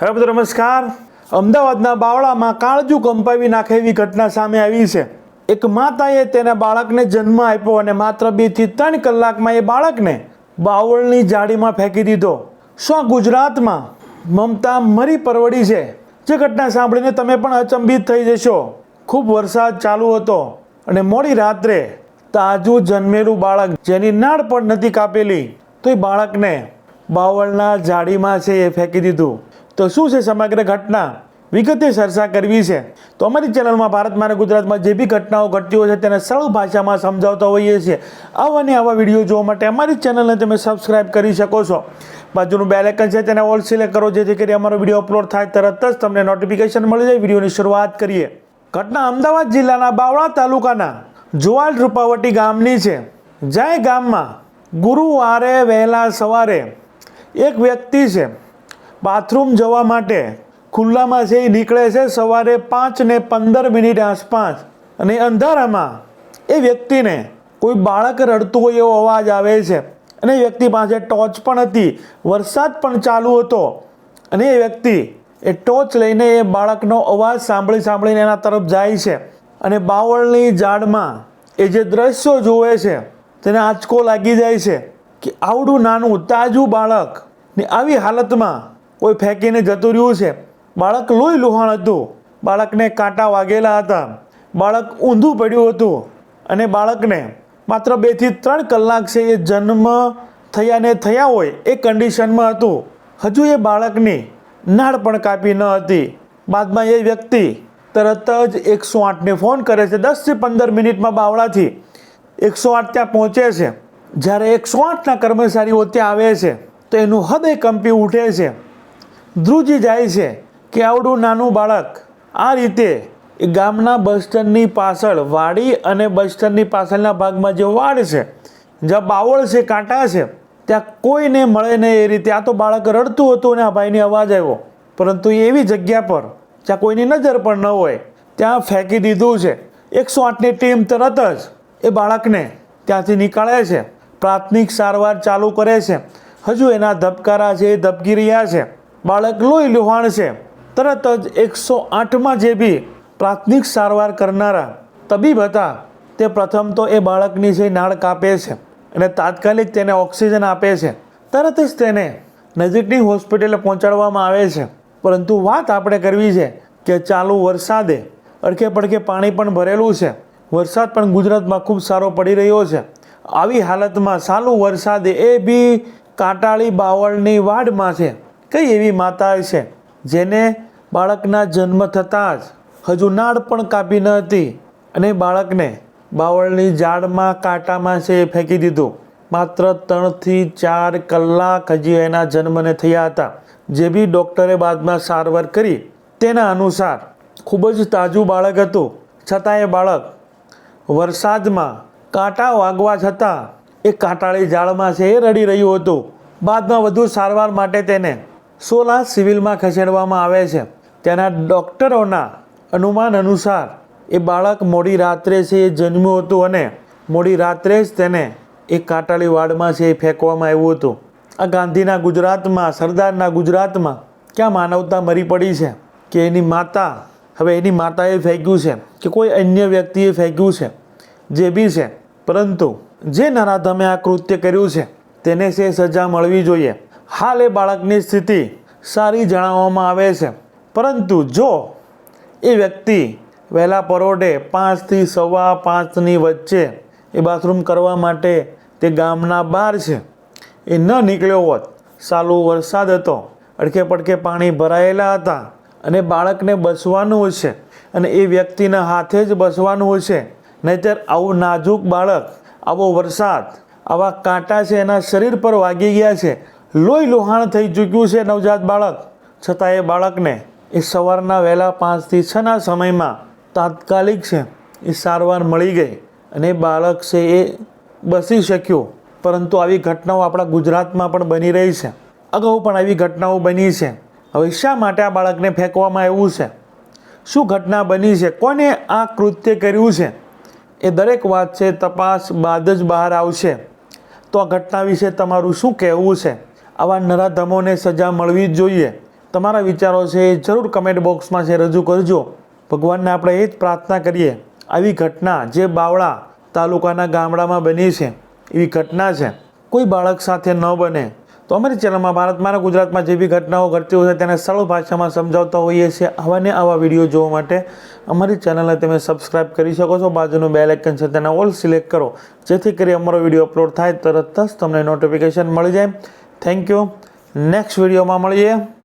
હવે બધો નમસ્કાર. અમદાવાદના બાવળામાં કાળજુ કંપાવી નાખે એવી ઘટના સામે આવી છે. એક માતાએ તેના બાળકને જન્મ આપ્યો અને માત્ર 2 થી 3 કલાકમાં એ બાળકને બાવળની જાળીમાં ફેંકી દીધો. શું ગુજરાતમાં મમતા મરી પરવડી છે? જે ઘટના સાંભળીને તમે પણ અચંબિત થઈ જશો. ખૂબ વરસાદ ચાલુ હતો અને મોડી રાત્રે તાજું જન્મેલું બાળક જેની નાળ પણ નથી કાપેલી, તો એ બાળકને બાવળના જાળીમાં છે એ ફેંકી દીધું. તો શું છે સમગ્ર ઘટના? વિગતે ચર્ચા કરવી છે. તો અમારી ચેનલમાં ભારતમાં અને ગુજરાતમાં જે બી ઘટનાઓ ઘટતી હોય છે તેને સરળ ભાષામાં સમજાવતા હોઈએ છીએ. આવા ને આવા વિડીયો જોવા માટે અમારી ચેનલને તમે સબસ્ક્રાઇબ કરી શકો છો. બાજુનું બેલ આઇકન છે તેને ઓલ સિલેક્ટ કરો, જેથી કરી અમારો વિડીયો અપલોડ થાય તરત જ તમને નોટિફિકેશન મળી જાય. વિડીયોની શરૂઆત કરીએ. ઘટના અમદાવાદ જિલ્લાના બાવળા તાલુકાના જોવાલ રૂપાવટી ગામની છે. જ્યાં ગામમાં ગુરુવારે વહેલા સવારે એક વ્યક્તિ છે બાથરૂમ જવા માટે ખુલ્લામાં છે એ નીકળે છે સવારે 5:15 આસપાસ, અને અંધારામાં એ વ્યક્તિને કોઈ બાળક રડતું હોય એવો અવાજ આવે છે. અને એ વ્યક્તિ પાસે ટોર્ચ પણ હતી, વરસાદ પણ ચાલુ હતો, અને એ વ્યક્તિ એ ટોર્ચ લઈને એ બાળકનો અવાજ સાંભળીને એના તરફ જાય છે. અને બાવળની ઝાડમાં એ જે દ્રશ્યો જોવે છે તેને આંચકો લાગી જાય છે કે આવડું નાનું તાજું બાળક ને આવી હાલતમાં કોઈ ફેંકીને જતું રહ્યું છે. બાળક લોહી લુહાણ હતું, બાળકને કાંટા વાગેલા હતા, બાળક ઊંધું પડ્યું હતું, અને બાળકને માત્ર 2 થી 3 કલાક છે એ જન્મ થયા હોય એ કન્ડિશનમાં હતું. હજુ એ બાળકની નાળ પણ કાપી ન હતી. બાદમાં એ વ્યક્તિ તરત જ 108ને ફોન કરે છે. 10 થી 15 મિનિટમાં બાવળાથી 108 ત્યાં પહોંચે છે. જ્યારે 108ના કર્મચારીઓ ત્યાં આવે છે તો એનું હૃદય કંપી ઉઠે છે, ધ્રુજી જાય છે કે આવડું નાનું બાળક આ રીતે એ ગામના બસ સ્ટેન્ડની પાછળ વાડી અને બસ સ્ટેન્ડની પાછળના ભાગમાં જે વાડ છે, જ્યાં બાવળ છે, કાંટા છે, ત્યાં કોઈને મળે નહીં એ રીતે. આ તો બાળક રડતું હતું અને આ ભાઈને અવાજ આવ્યો, પરંતુ એવી જગ્યા પર જ્યાં કોઈની નજર પણ ન હોય ત્યાં ફેંકી દીધું છે. 108ની ટીમ તરત જ એ બાળકને ત્યાંથી નીકાળે છે, પ્રાથમિક સારવાર ચાલુ કરે છે. હજુ એના ધબકારા છે એ ધબકી રહ્યા છે, બાળક લોહી લુહાણ છે. તરત જ 108માં જે બી પ્રાથમિક સારવાર કરનારા તબીબ હતા તે પ્રથમ તો એ બાળકની જે નાળ કાપે છે અને તાત્કાલિક તેને ઓક્સિજન આપે છે. તરત જ તેને નજીકની હોસ્પિટલે પહોંચાડવામાં આવે છે. પરંતુ વાત આપણે કરવી છે કે ચાલુ વરસાદે અડકે પડકે પાણી પણ ભરેલું છે. વરસાદ પણ ગુજરાતમાં ખૂબ સારો પડી રહ્યો છે. આવી હાલતમાં ચાલુ વરસાદે એ બી કાંટાળી બાવળની વાડમાં છે. કઈ એવી માતા છે જેને બાળકના જન્મ થતાં જ હજુ નાળ પણ કાપી ન હતી અને બાળકને બાવળની ઝાડમાં કાંટામાં છે એ ફેંકી દીધું. માત્ર 3 થી 4 કલાક હજી એના જન્મને થયા હતા. જે બી ડૉક્ટરે બાદમાં સારવાર કરી તેના અનુસાર ખૂબ જ તાજું બાળક હતું, છતાં એ બાળક વરસાદમાં કાંટા વાગવા છતાં એ કાંટાળી ઝાડમાં છે એ રડી રહ્યું હતું. બાદમાં વધુ સારવાર માટે તેને સોલા સિવિલમાં ખસેડવામાં આવે છે. ત્યાંના ડૉક્ટરોના અનુમાન અનુસાર એ બાળક મોડી રાત્રે છે એ જન્મ્યું હતું અને મોડી રાત્રે જ તેને એ કાંટાળી વાડમાં છે એ ફેંકવામાં આવ્યું હતું. આ ગાંધીના ગુજરાતમાં, સરદારના ગુજરાતમાં ક્યાં માનવતા મરી પડી છે કે એની માતા, હવે એની માતાએ ફેંક્યું છે કે કોઈ અન્ય વ્યક્તિએ ફેંક્યું છે, જે બી છે, પરંતુ જે નરાધમે આ કૃત્ય કર્યું છે તેને છે સજા મળવી જોઈએ. હાલ એ બાળકની સ્થિતિ સારી જણાવવામાં આવે છે, પરંતુ જો એ વ્યક્તિ વહેલા પરોઢે 5 થી 5:15ની વચ્ચે એ બાથરૂમ કરવા માટે તે ગામના બહાર છે એ ન નીકળ્યો હોત, ચાલુ વરસાદ હતો, અડકે પડકે પાણી ભરાયેલા હતા, અને બાળકને બસવાનું હશે અને એ વ્યક્તિના હાથે જ બસવાનું હશે, નહીંતર આવું નાજુક બાળક, આવો વરસાદ, આવા કાંટા છે એના શરીર પર વાગી ગયા છે, લોહી લુહાણ થઈ ચૂક્યું છે નવજાત બાળક, છતાં એ બાળકને એ સવારના વહેલા 5 થી 6ના સમયમાં તાત્કાલિક છે એ સારવાર મળી ગઈ અને બાળક છે એ બચી શક્યું. પરંતુ આવી ઘટનાઓ આપણા ગુજરાતમાં પણ બની રહી છે. અગાઉ પણ આવી ઘટનાઓ બની છે. હવે શા માટે આ બાળકને ફેંકવામાં આવ્યું છે? શું ઘટના બની છે? કોને આ કૃત્ય કર્યું છે? એ દરેક વાત છે તપાસ બાદ જ બહાર આવશે. તો આ ઘટના વિશે તમારું શું કહેવું છે? આવા નરાધમોને સજા મળવી જ જોઈએ. તમારા વિચારો છે એ જરૂર કમેન્ટ બોક્સમાં છે રજૂ કરજો. ભગવાનને આપણે એ જ પ્રાર્થના કરીએ આવી ઘટના જે બાવળા તાલુકાના ગામડામાં બની છે એવી ઘટના છે કોઈ બાળક સાથે ન બને. તો અમારી ચેનલમાં ભારતમાં અને ગુજરાતમાં જે બી ઘટનાઓ ઘટતી હોય છે તેને સરળ ભાષામાં સમજાવતા હોઈએ છીએ. આવા ને આવા વિડીયો જોવા માટે અમારી ચેનલને તમે સબસ્ક્રાઇબ કરી શકો છો. બાજુનું બેલ આઇકન છે તેને ઓલ સિલેક્ટ કરો જેથી કરી અમારો વિડીયો અપલોડ થાય તરત જ તમને નોટિફિકેશન મળી જાય. Thank you. નેક્સ્ટ વિડીયોમાં મળીએ.